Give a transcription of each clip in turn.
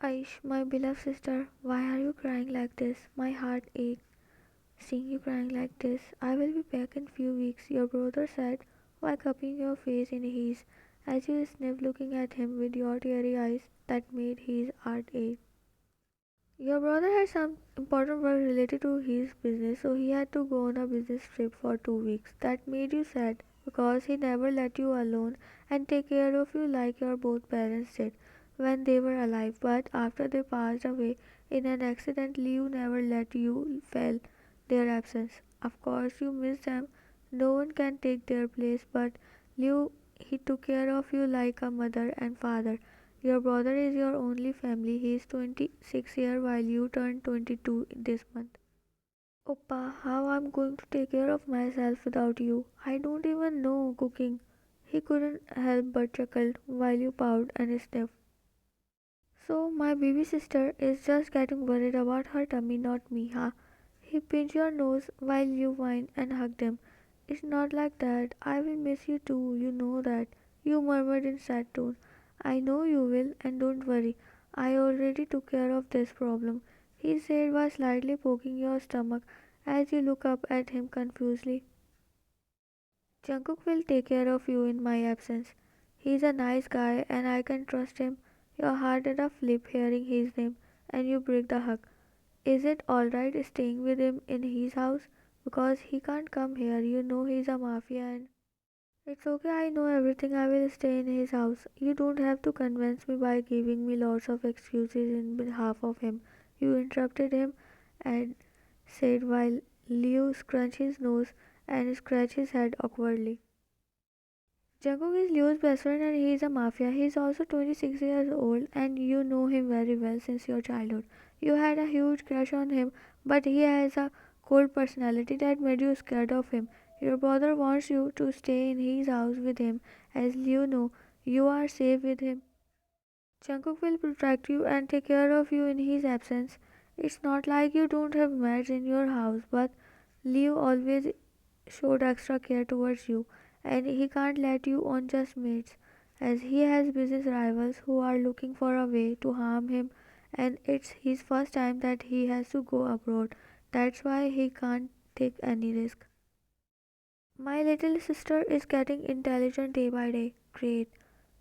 Aish, my beloved sister, why are you crying like this? My heart aches seeing you crying like this. I will be back in few weeks, your brother said, while cupping your face in his, as you sniffed looking at him with your teary eyes that made his heart ache. Your brother had some important work related to his business, so he had to go on a business trip for 2 weeks. That made you sad because he never let you alone and take care of you like your both parents did when they were alive. But after they passed away in an accident, Liu never let you feel their absence. Of course, you miss them. No one can take their place, but Liu, he took care of you like a mother and father. Your brother is your only family. He is 26 years while you turn 22 this month. Oppa, how I'm going to take care of myself without you? I don't even know cooking. He couldn't help but chuckle while you pouted and sniffed. So my baby sister is just getting worried about her tummy, not me, huh? He pinched your nose while you whined and hugged him. It's not like that. I will miss you too, you know that. You murmured in sad tone. I know you will, and don't worry. I already took care of this problem, he said while slightly poking your stomach as you look up at him confusedly. Jungkook will take care of you in my absence. He's a nice guy and I can trust him. Your heart did a flip hearing his name, and you break the hug. Is it alright staying with him in his house? Because he can't come here, you know he's a mafia and it's okay, I know everything. I will stay in his house. You don't have to convince me by giving me lots of excuses in behalf of him. You interrupted him and said while Leo scrunched his nose and scratched his head awkwardly. Jungkook is Leo's best friend and he is a mafia. He is also 26 years old and you know him very well since your childhood. You had a huge crush on him, but he has a cold personality that made you scared of him. Your brother wants you to stay in his house with him as you know you are safe with him. Jungkook will protect you and take care of you in his absence. It's not like you don't have maids in your house, but Leo always showed extra care towards you, and he can't let you on just mates, as he has business rivals who are looking for a way to harm him, and it's his first time that he has to go abroad. That's why he can't take any risk. My little sister is getting intelligent day by day. Great.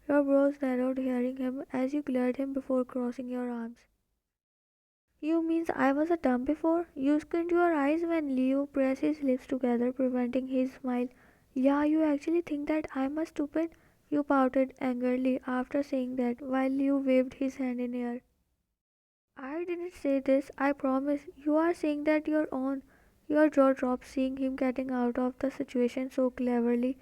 Your brows narrowed hearing him as you glared him before crossing your arms. You means I was a dumb before? You squint your eyes when Leo pressed his lips together, preventing his smile. Yeah, you actually think that I'm a stupid? You pouted angrily after saying that while Leo waved his hand in air. I didn't say this, I promise. You are saying that you're on. Your jaw dropped seeing him getting out of the situation so cleverly.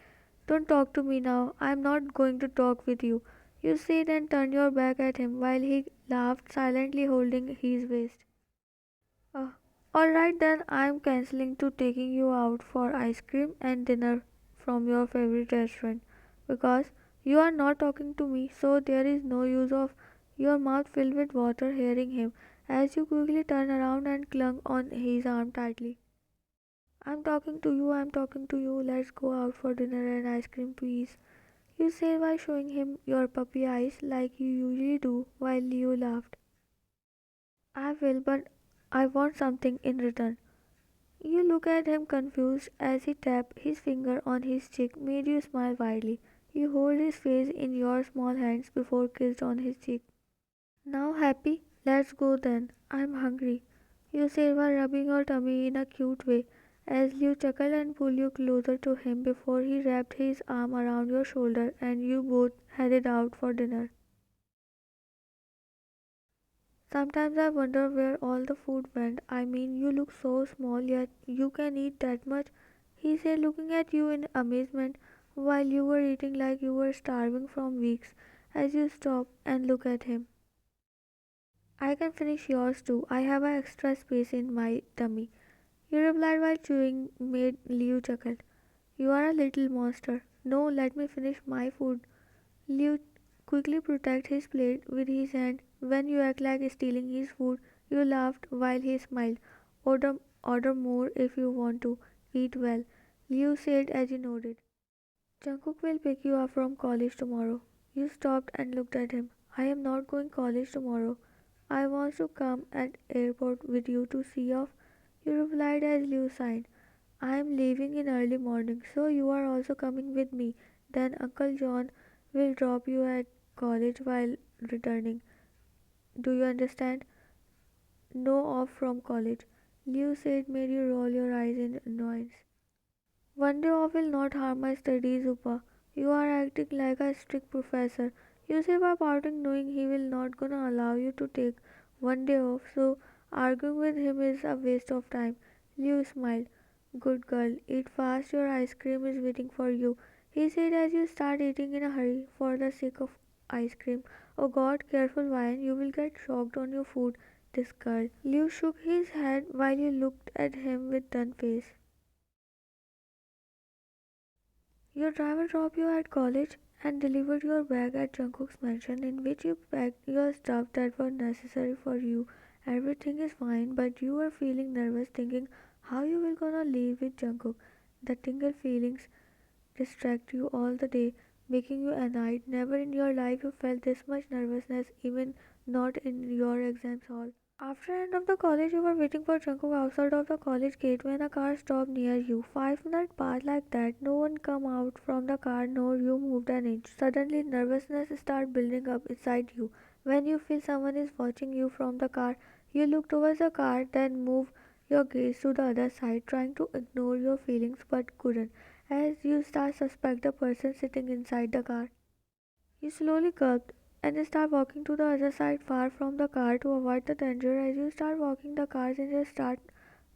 Don't talk to me now. I'm not going to talk with you. You said and turned your back at him while he laughed silently holding his waist. Uh, Alright then, I'm cancelling to taking you out for ice cream and dinner from your favorite restaurant because you are not talking to me, so there is no use of your mouth filled with water hearing him as you quickly turned around and clung on his arm tightly. I'm talking to you, let's go out for dinner and ice cream please. You said while showing him your puppy eyes like you usually do while Leo laughed. I will, but I want something in return. You look at him confused as he tapped his finger on his cheek, made you smile widely. You hold his face in your small hands before kissed on his cheek. Now happy? Let's go then. I'm hungry. You said while rubbing your tummy in a cute way as Liu chuckled and pulled you closer to him before he wrapped his arm around your shoulder and you both headed out for dinner. Sometimes I wonder where all the food went. I mean, you look so small yet you can eat that much, he said, looking at you in amazement while you were eating like you were starving from weeks as you stopped and looked at him. I can finish yours too. I have an extra space in my tummy. You replied while chewing made Liu chuckle. You are a little monster. No, let me finish my food. Liu quickly protect his plate with his hand. When you act like stealing his food, you laughed while he smiled. Order more if you want to. Eat well, Liu said as he nodded. Jungkook will pick you up from college tomorrow. You stopped and looked at him. I am not going college tomorrow. I want to come at airport with you to see off. You replied as Liu signed. I am leaving in early morning, so you are also coming with me. Then Uncle John will drop you at college while returning. Do you understand? No off from college. Liu said made you roll your eyes in annoyance. One day off will not harm my studies, Upa. You are acting like a strict professor. You say by pouting knowing he will not gonna allow you to take one day off, so arguing with him is a waste of time. Liu smiled. Good girl, eat fast, your ice cream is waiting for you. He said as you start eating in a hurry for the sake of ice cream. Oh god, careful Ryan, you will get shocked on your food. This girl. Liu shook his head while he looked at him with done face. Your driver dropped you at college and delivered your bag at Jungkook's mansion, in which you packed your stuff that was necessary for you. Everything is fine, but you are feeling nervous, thinking how you will gonna leave with Jungkook. The tingle feelings distract you all the day, making you annoyed. Never in your life you felt this much nervousness, even not in your exams hall. After end of the college, you were waiting for Jungkook outside of the college gate when a car stopped near you. 5 minutes passed like that. No one come out from the car nor you moved an inch. Suddenly, nervousness start building up inside you. When you feel someone is watching you from the car, you look towards the car, then move your gaze to the other side, trying to ignore your feelings but couldn't. As you start suspect the person sitting inside the car. You slowly gulped and start walking to the other side far from the car to avoid the danger. As you start walking, the car's engine start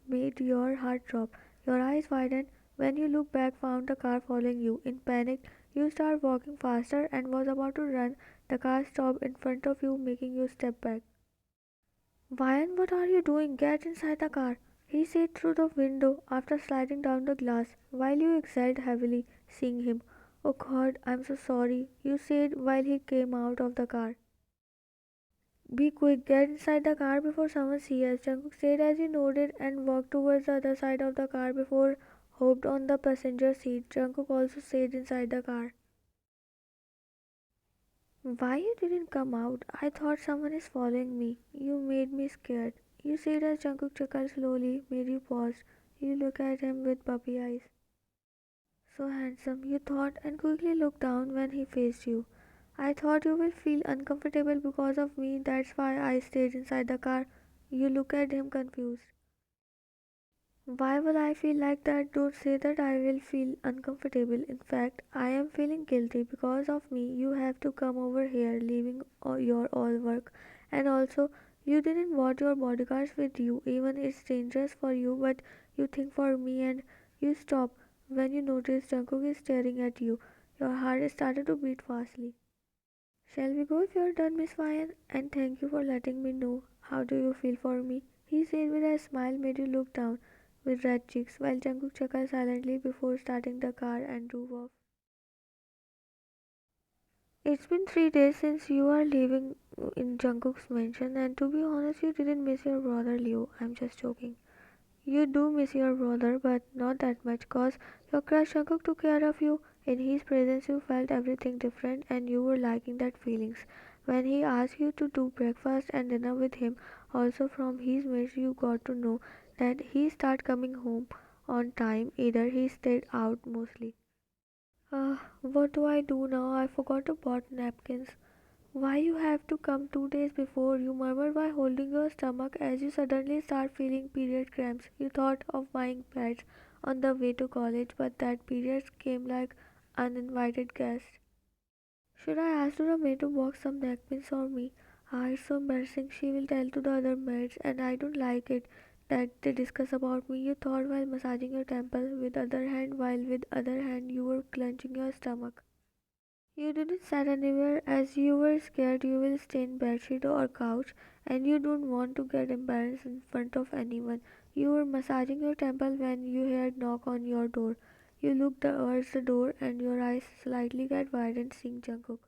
made your heart drop. Your eyes widened when you look back, found the car following you. In panic, you start walking faster and was about to run. The car stopped in front of you, making you step back. Ryan, what are you doing? Get inside the car, he said through the window after sliding down the glass, while you exhaled heavily, seeing him. Oh God, I'm so sorry, you said while he came out of the car. Be quick, get inside the car before someone sees us, Jungkook said as he nodded and walked towards the other side of the car before hopped on the passenger seat. Jungkook also stayed inside the car. Why you didn't come out? I thought someone is following me. You made me scared. You said as Jungkook chuckled slowly, made you pause. You look at him with puppy eyes. So handsome, you thought, and quickly looked down when he faced you. I thought you will feel uncomfortable because of me, that's why I stayed inside the car. You look at him confused. Why will I feel like that? Don't say that I will feel uncomfortable. In fact, I am feeling guilty because of me. You have to come over here, leaving your all work. And also, you didn't want your bodyguards with you. Even it's dangerous for you, but you think for me and you stop when you notice Jungkook is staring at you. Your heart started to beat fastly. Shall we go if you're done, Miss Ryan? And thank you for letting me know. How do you feel for me? He said with a smile made you look down with red cheeks while Jungkook chuckled silently before starting the car and drove off. It's been 3 days since you are living in Jungkook's mansion, and to be honest, you didn't miss your brother Leo. I'm just joking. You do miss your brother, but not that much, cause your crush Jungkook took care of you. In his presence, you felt everything different, and you were liking that feelings. When he asked you to do breakfast and dinner with him, also from his mates, you got to know that he started coming home on time. Either he stayed out mostly. What do I do now? I forgot to bought napkins. Why you have to come 2 days before? You murmured while holding your stomach as you suddenly start feeling period cramps. You thought of buying pads on the way to college, but that periods came like uninvited guests. Should I ask to the maid to box some napkins for me? Ah, it's so embarrassing. She will tell to the other maids, and I don't like it that they discuss about me. You thought while massaging your temple with other hand, while with other hand you were clenching your stomach. You didn't sit anywhere as you were scared you will stain bedsheet or couch and you don't want to get embarrassed in front of anyone. You were massaging your temple when you heard knock on your door. You looked towards the door and your eyes slightly got widened seeing Jungkook.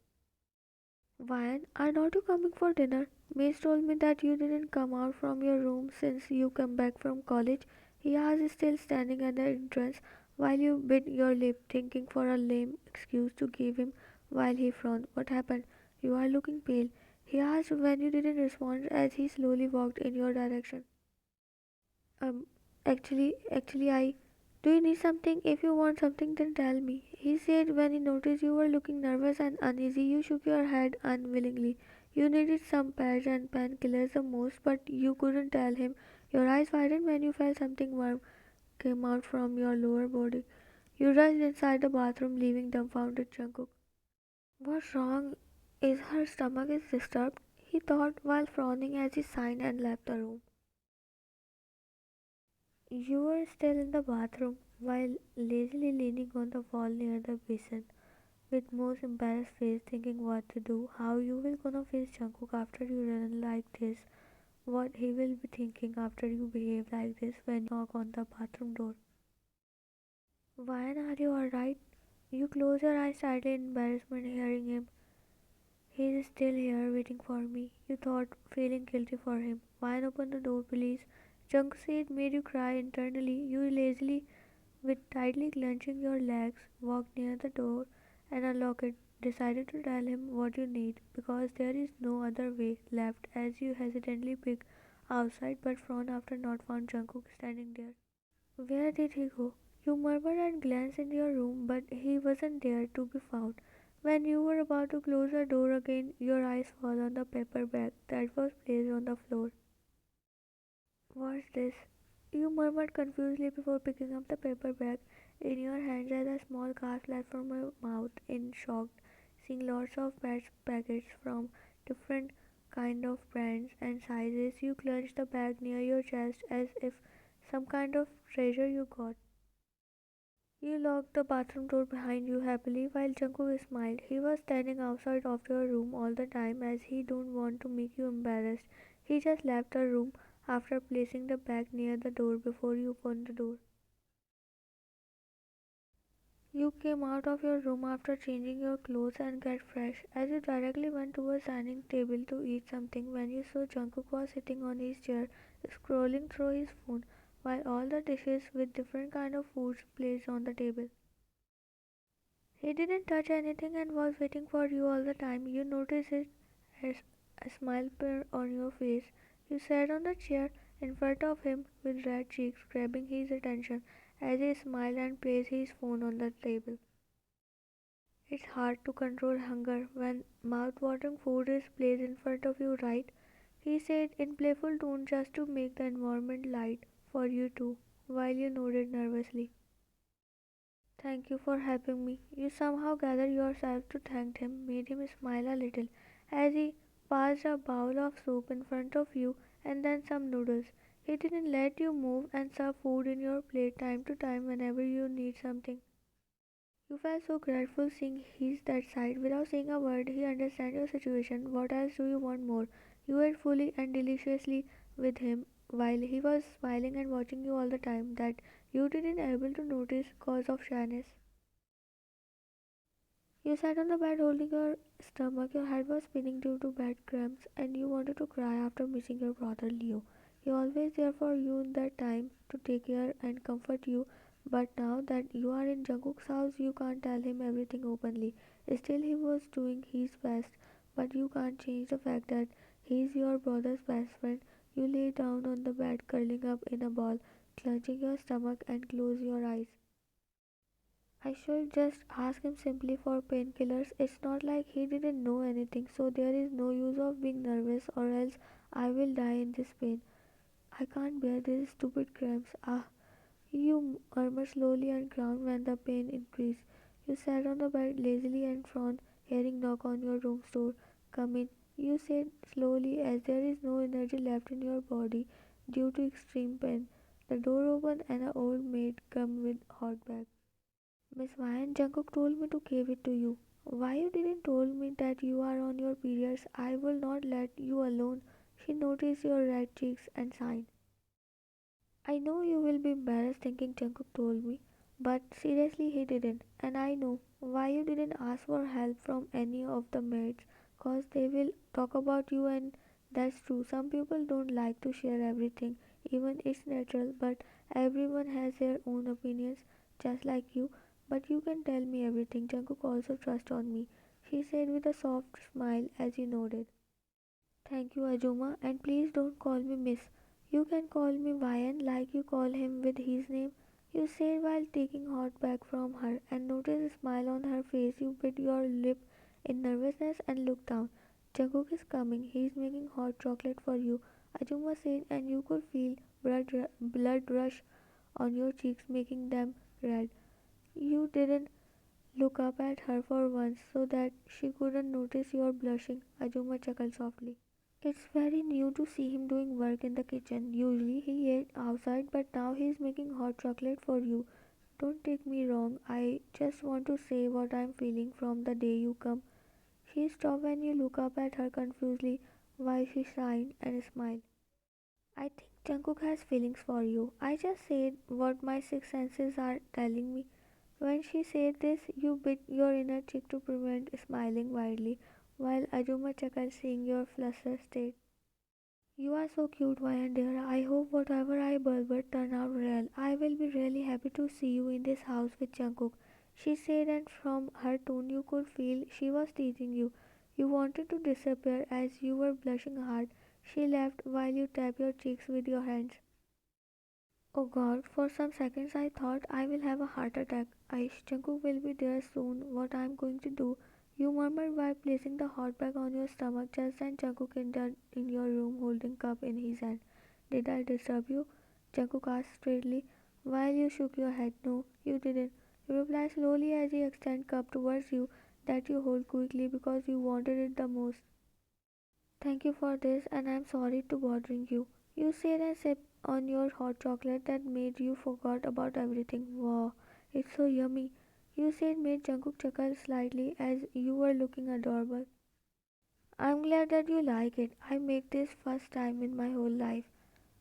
Ryan, are not you coming for dinner? Mace told me that you didn't come out from your room since you come back from college. He asked, still standing at the entrance, while you bit your lip, thinking for a lame excuse to give him while he frowned. What happened? You are looking pale. He asked when you didn't respond as he slowly walked in your direction. Um, actually, do you need something? If you want something, then tell me. He said when he noticed you were looking nervous and uneasy, you shook your head unwillingly. You needed some pads and painkillers the most, but you couldn't tell him. Your eyes widened when you felt something warm came out from your lower body. You rushed inside the bathroom, leaving dumbfounded Jungkook. What's wrong? Is her stomach is disturbed? He thought while frowning as he signed and left the room. You were still in the bathroom while lazily leaning on the wall near the basin, with most embarrassed face, thinking what to do, how you will gonna face Jungkook after you run like this, what he will be thinking after you behave like this when you knock on the bathroom door. Why are you alright? You close your eyes slightly in embarrassment hearing him. He is still here waiting for me. You thought, feeling guilty for him. Why open the door, please? Jungkook said made you cry internally. You lazily, with tightly clenching your legs, walked near the door and unlocked it. Decided to tell him what you need because there is no other way left as you hesitantly peek outside but frown after not found Jungkook standing there. Where did he go? You murmured and glanced in your room, but he wasn't there to be found. When you were about to close the door again, your eyes fell on the paper bag that was placed on the floor. What's this? You murmured confusedly before picking up the paper bag in your hands as a small gasp left from your mouth in shock, seeing lots of pads packets from different kind of brands and sizes. You clenched the bag near your chest as if some kind of treasure you got. You locked the bathroom door behind you happily while Jungkook smiled. He was standing outside of your room all the time as he don't want to make you embarrassed. He just left the room after placing the bag near the door before you opened the door. You came out of your room after changing your clothes and get fresh. As you directly went to a dining table to eat something when you saw Jungkook was sitting on his chair scrolling through his phone while all the dishes with different kind of foods placed on the table. He didn't touch anything and was waiting for you all the time. You noticed it as a smile appeared on your face. You sat on the chair in front of him with red cheeks, grabbing his attention as he smiled and placed his phone on the table. It's hard to control hunger when mouth-watering food is placed in front of you, right? He said in playful tone just to make the environment light for you too, while you nodded nervously. Thank you for helping me. You somehow gathered yourself to thank him, made him smile a little as he passed a bowl of soup in front of you and then some noodles. He didn't let you move and serve food in your plate time to time whenever you need something. You felt so grateful seeing his that side. Without saying a word, he understands your situation. What else do you want more? You ate fully and deliciously with him while he was smiling and watching you all the time that you didn't able to notice cause of shyness. You sat on the bed holding your stomach, your head was spinning due to bad cramps, and you wanted to cry after missing your brother Leo. He always there for you in that time to take care and comfort you, but now that you are in Jungkook's house, you can't tell him everything openly. Still, he was doing his best, but you can't change the fact that he is your brother's best friend. You lay down on the bed, curling up in a ball, clutching your stomach, and close your eyes. I should just ask him simply for painkillers. It's not like he didn't know anything, so there is no use of being nervous or else I will die in this pain. I can't bear these stupid cramps. Ah, you murmured slowly and groaned when the pain increased. You sat on the bed lazily and frowned, hearing knock on your room's door. Come in, you said slowly as there is no energy left in your body due to extreme pain. The door opened and an old maid came with hot bag. Miss Ryan, Jungkook told me to give it to you. Why you didn't told me that you are on your periods? I will not let you alone. She noticed your red cheeks and sighed. I know you will be embarrassed thinking Jungkook told me, but seriously he didn't. And I know why you didn't ask for help from any of the maids, cause they will talk about you and that's true. Some people don't like to share everything, even it's natural, but everyone has their own opinions, just like you. But you can tell me everything. Jungkook also trusts on me, she said with a soft smile as he nodded. Thank you, Ajuma, and please don't call me Miss. You can call me Vian like you call him with his name. You said while taking hot bag from her and noticed a smile on her face. You bit your lip in nervousness and looked down. Jungkook is coming. He is making hot chocolate for you. Ajuma said, and you could feel blood rush on your cheeks, making them red. You didn't look up at her for once so that she couldn't notice your blushing. Ajuma chuckled softly. It's very new to see him doing work in the kitchen. Usually he ate outside, but now he's making hot chocolate for you. Don't take me wrong, I just want to say what I'm feeling from the day you come. She stopped when you look up at her confusedly while she sighed and smiled. I think Jungkook has feelings for you. I just said what my six senses are telling me. When she said this, you bit your inner cheek to prevent smiling widely, while Ajuma chuckled seeing your flustered state. You are so cute, Vyandera. I hope whatever I bulbed turn out real. I will be really happy to see you in this house with Jungkook. She said, and from her tone you could feel she was teasing you. You wanted to disappear as you were blushing hard. She laughed while you tapped your cheeks with your hands. Oh God, for some seconds I thought I will have a heart attack. Aish, Jungkook will be there soon. What I am going to do? You murmured while placing the hot bag on your stomach. Just then Jungkook entered in your room holding cup in his hand. Did I disturb you? Jungkook asked straightly, while you shook your head. No, you didn't. You replied slowly as he extended cup towards you that you hold quickly because you wanted it the most. Thank you for this, and I'm sorry to bothering you. You said and sipped on your hot chocolate that made you forgot about everything. Wow, it's so yummy. You said made Jungkook chuckle slightly as you were looking adorable. I'm glad that you like it. I make this first time in my whole life.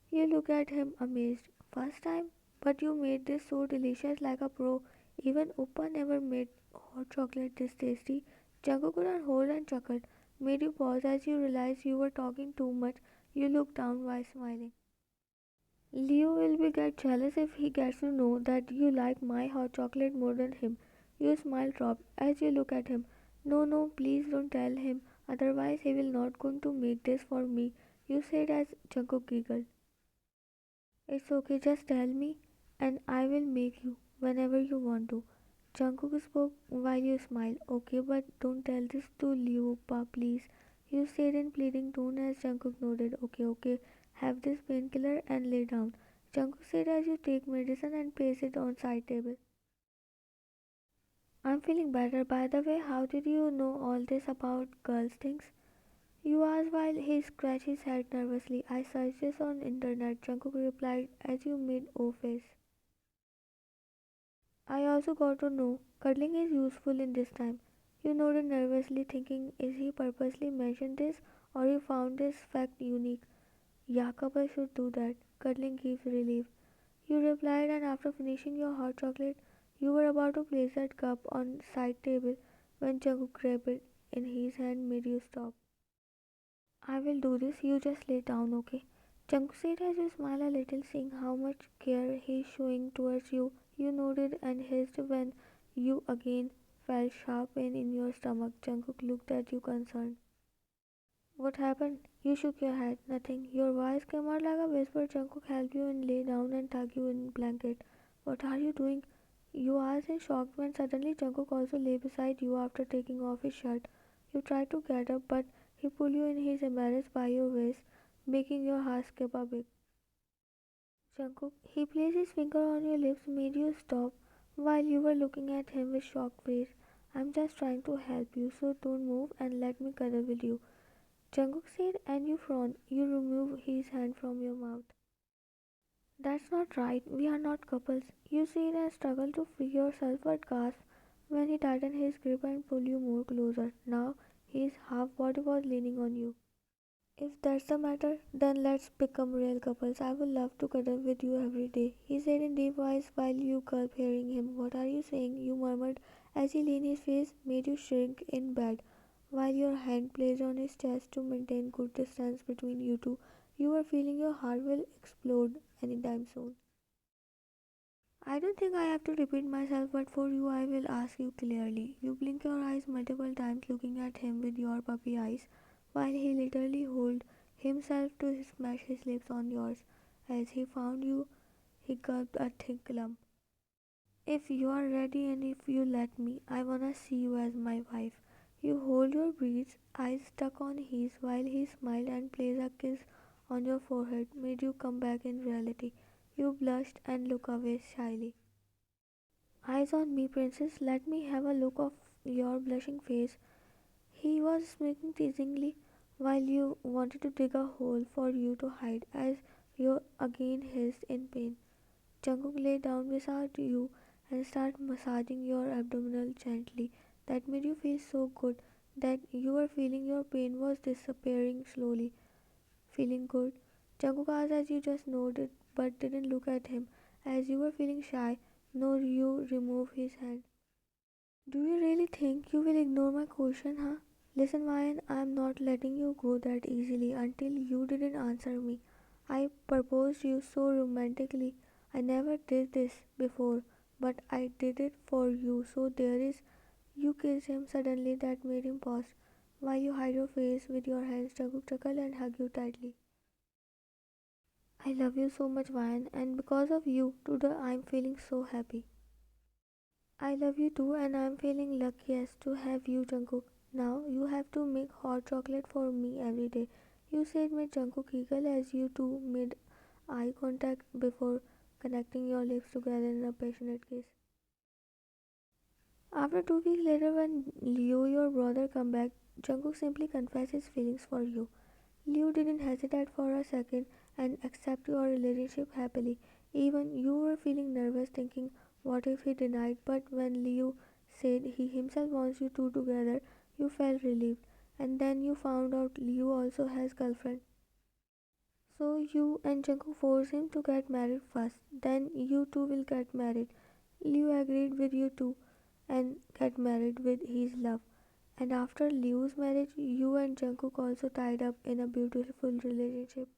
You look at him amazed. First time? But you made this so delicious like a pro. Even Oppa never made hot chocolate this tasty. Jungkook couldn't hold and chuckled. Made you pause as you realized you were talking too much. You looked down while smiling. Leo will be get jealous if he gets to know that you like my hot chocolate more than him. Your smile dropped as you look at him. No, no, please don't tell him. Otherwise he will not going to make this for me. You said as Jungkook giggled. It's okay, just tell me and I will make you whenever you want to. Jungkook spoke while you smiled. Okay, but don't tell this to Liu, Pa, please. You said in pleading tone as Jungkook nodded. Okay, okay, have this painkiller and lay down. Jungkook said as you take medicine and place it on side table. I'm feeling better. By the way, how did you know all this about girls things? You asked while he scratched his head nervously. I searched this on internet, Jungkook replied as you made O face. I also got to know cuddling is useful in this time. You nodded nervously, thinking, is he purposely mentioned this or you found this fact unique? Yeah, couple should do that. Cuddling gives relief. You replied, and after finishing your hot chocolate, you were about to place that cup on side table when Jungkook grabbed it in his hand, made you stop. I will do this, you just lay down, okay? Jungkook said as you smile a little, seeing how much care he is showing towards you. You nodded and hissed when you again felt sharp pain in your stomach. Jungkook looked at you concerned. What happened? You shook your head. Nothing. Your voice came out like a whisper. Jungkook helped you and lay down and tucked you in blanket. What are you doing? You asked in shock when suddenly Jungkook also lay beside you after taking off his shirt. You tried to get up, but he pulled you in his embarrassed by your waist, making your heart skip a bit. Jungkook, he placed his finger on your lips, made you stop while you were looking at him with shocked face. I'm just trying to help you, so don't move and let me cuddle with you. Jungkook said, and you frowned. You removed his hand from your mouth. That's not right. We are not couples. You said and struggled to free yourself but gasped when he tightened his grip and pulled you more closer. Now his half body was leaning on you. If that's the matter, then let's become real couples. I would love to cuddle with you every day. He said in deep voice while you gulped hearing him. What are you saying? You murmured as he leaned his face, made you shrink in bed, while your hand placed on his chest to maintain good distance between you two. You were feeling your heart will explode anytime soon. I don't think I have to repeat myself, but for you I will ask you clearly. You blink your eyes multiple times looking at him with your puppy eyes, while he literally held himself to smash his lips on yours. As he found you, he gulped a thick lump. If you are ready and if you let me, I wanna see you as my wife. You hold your breath, eyes stuck on his while he smiled and placed a kiss on your forehead, made you come back in reality. You blushed and looked away shyly. Eyes on me, princess, let me have a look of your blushing face. He was speaking teasingly while you wanted to dig a hole for you to hide as you again hissed in pain. Jungkook lay down beside you and started massaging your abdominal gently. That made you feel so good that you were feeling your pain was disappearing slowly. Feeling good? Jungkook asked as you just nodded but didn't look at him. As you were feeling shy, nor you remove his hand. Do you really think you will ignore my question, huh? Listen, Ryan, I'm not letting you go that easily until you didn't answer me. I proposed you so romantically. I never did this before, but I did it for you. So there is. You kissed him suddenly that made him pause. While you hide your face with your hands, Jungkook chuckled and hugged you tightly. I love you so much, Ryan, and because of you, today I'm feeling so happy. I love you too, and I'm feeling luckiest to have you, Jungkook. Now you have to make hot chocolate for me every day. You said made Jungkook giggle as you two made eye contact before connecting your lips together in a passionate kiss. After 2 weeks later, when Leo, your brother, come back, Jungkook simply confessed his feelings for you. Leo didn't hesitate for a second and accept your relationship happily. Even you were feeling nervous thinking what if he denied, but when Leo said he himself wants you two together, you felt relieved. And then you found out Leo also has girlfriend. So you and Jungkook forced him to get married first. Then you two will get married. Leo agreed with you too and get married with his love. And after Liu's marriage, you and Jungkook also tied up in a beautiful relationship.